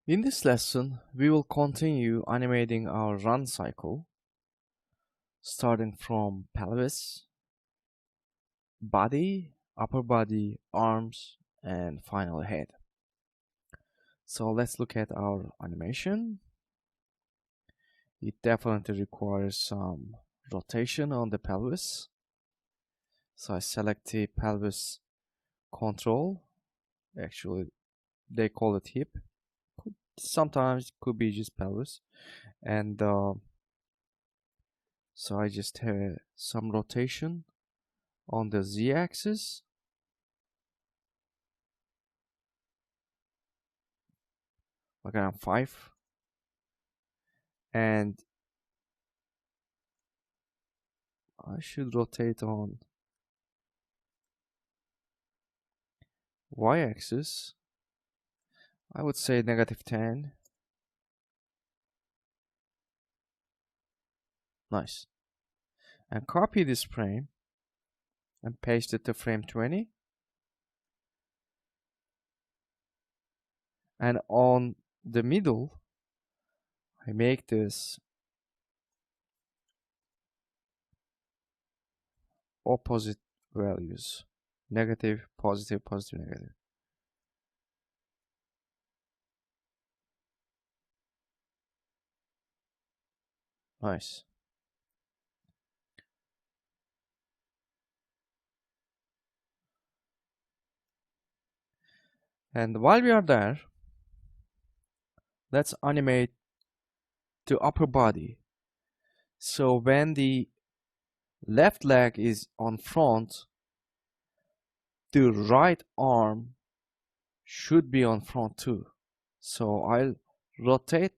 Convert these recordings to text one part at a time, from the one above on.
In this lesson, we will continue animating our run cycle, starting from pelvis, body, upper body, arms, and finally head. So let's look at our animation. It definitely requires some rotation on the pelvis. So I select the pelvis control. Actually, they call it hip. Sometimes it could be just pelvis. And so I just have some rotation on the z-axis, like around 5, and I should rotate on y-axis. I would say -10. Nice. And copy this frame and paste it to frame 20. And on the middle, I make this opposite values. Negative, positive, positive, negative. Nice. And while we are there, let's animate the upper body. So when the left leg is on front, the right arm should be on front too. So I'll rotate,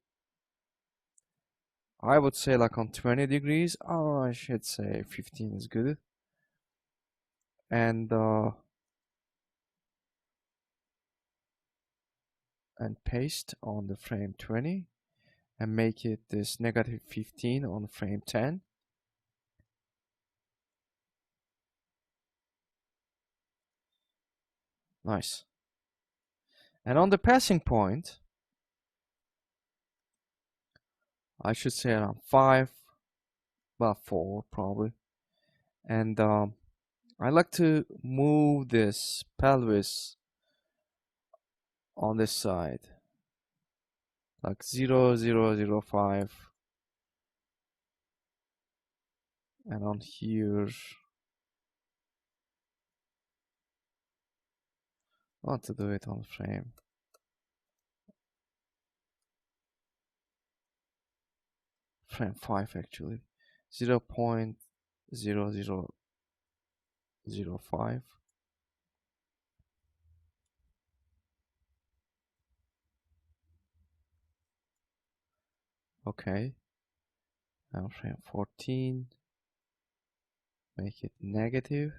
I would say like on 20 degrees. Oh, I should say 15 is good. And paste on the frame 20 and make it this -15 on frame 10. Nice. And on the passing point, I should say around 5, about 4 probably. And I like to move this pelvis on this side, like 0.005, and on here, I want to do it on frame 5 actually, 0.0005. Okay, now frame 14, make it negative.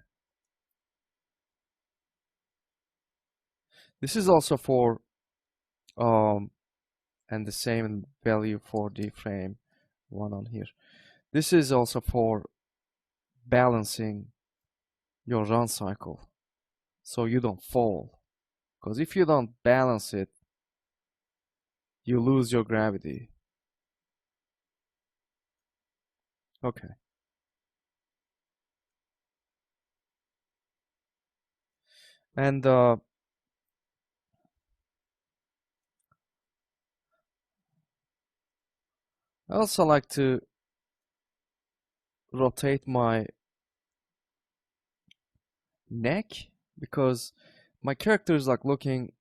This is also for and the same value for the frame 1 on here. This is also for balancing your run cycle so you don't fall, because if you don't balance it, you lose your gravity. Okay. And I also like to rotate my neck, because my character is like looking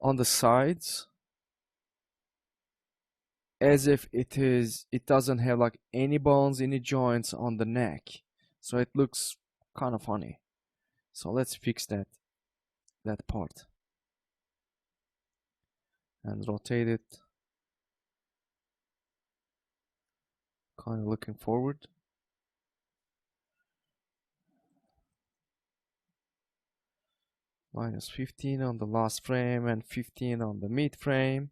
on the sides as if it doesn't have like any bones, any joints on the neck, so it looks kind of funny. So let's fix that part and rotate it, kind of looking forward. -15 on the last frame and 15 on the mid frame.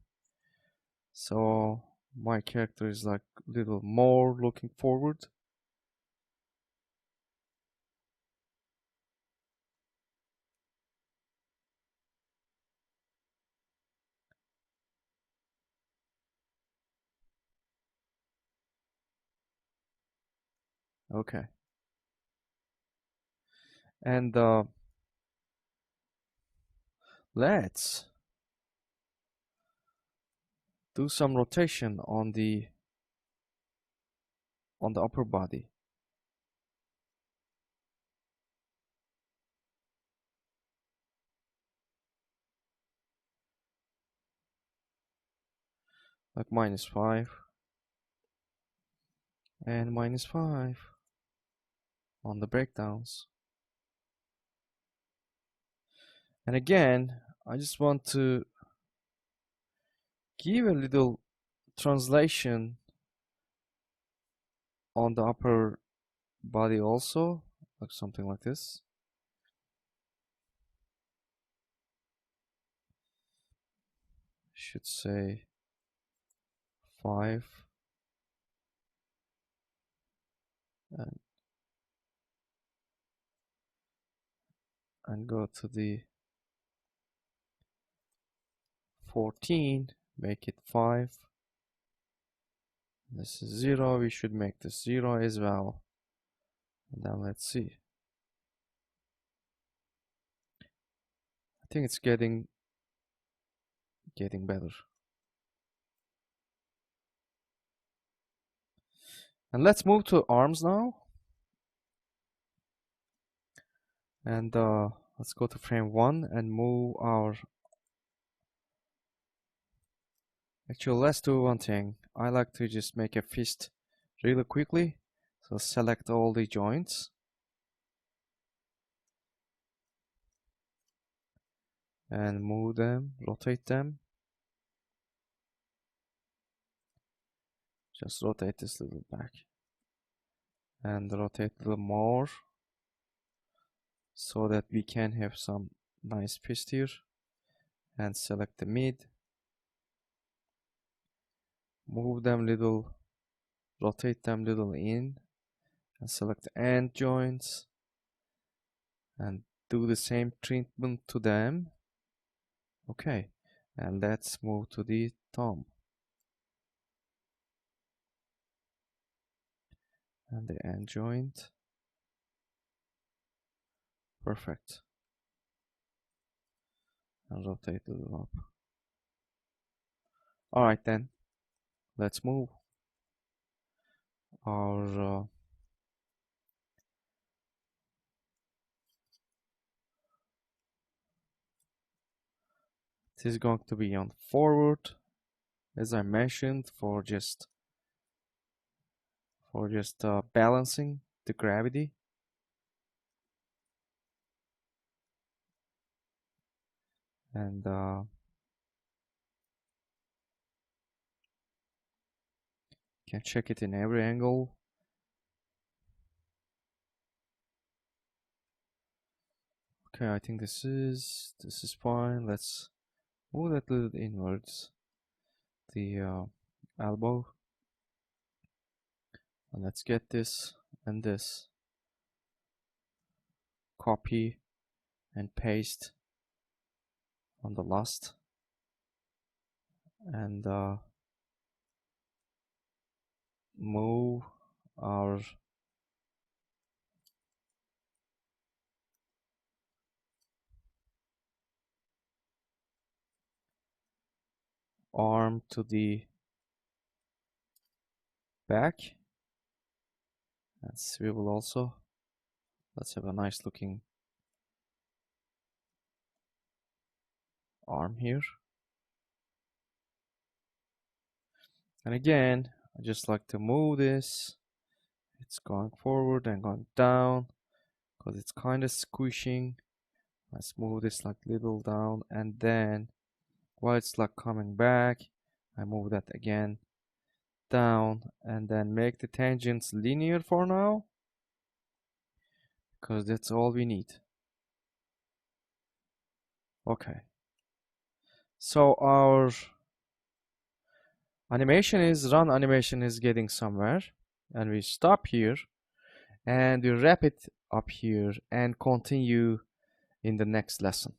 So my character is like a little more looking forward. Okay. And let's do some rotation on the upper body. Like -5 and -5 on the breakdowns. And again, I just want to give a little translation on the upper body also, like something like this. Should say 5 and go to the 14, make it 5. This is 0, we should make this 0 as well. And then let's see. I think it's getting better. And let's move to arms now. And let's go to frame 1 and move our... Actually, let's do one thing. I like to just make a fist really quickly. So select all the joints. And move them, rotate them. Just rotate this little back. And rotate a little more. So that we can have some nice fist here. And select the mid. Move them little, rotate them little in. And select the end joints. And do the same treatment to them. Okay, and let's move to the thumb. And the end joint. Perfect. And rotate a little up. Alright then, let's move our this is going to be on forward, as I mentioned, for just balancing the gravity. And can check it in every angle. Okay, I think this is fine. Let's move that little inwards, the elbow, and let's get this and this, copy and paste on the last, and move our arm to the back and swivel also. Let's have a nice looking arm here. And again, I just like to move this. It's going forward and going down because it's kind of squishing. Let's move this like little down, and then while it's like coming back, I move that again down, and then make the tangents linear for now, because that's all we need. Okay, so our run animation is getting somewhere, and we stop here and we wrap it up here and continue in the next lesson.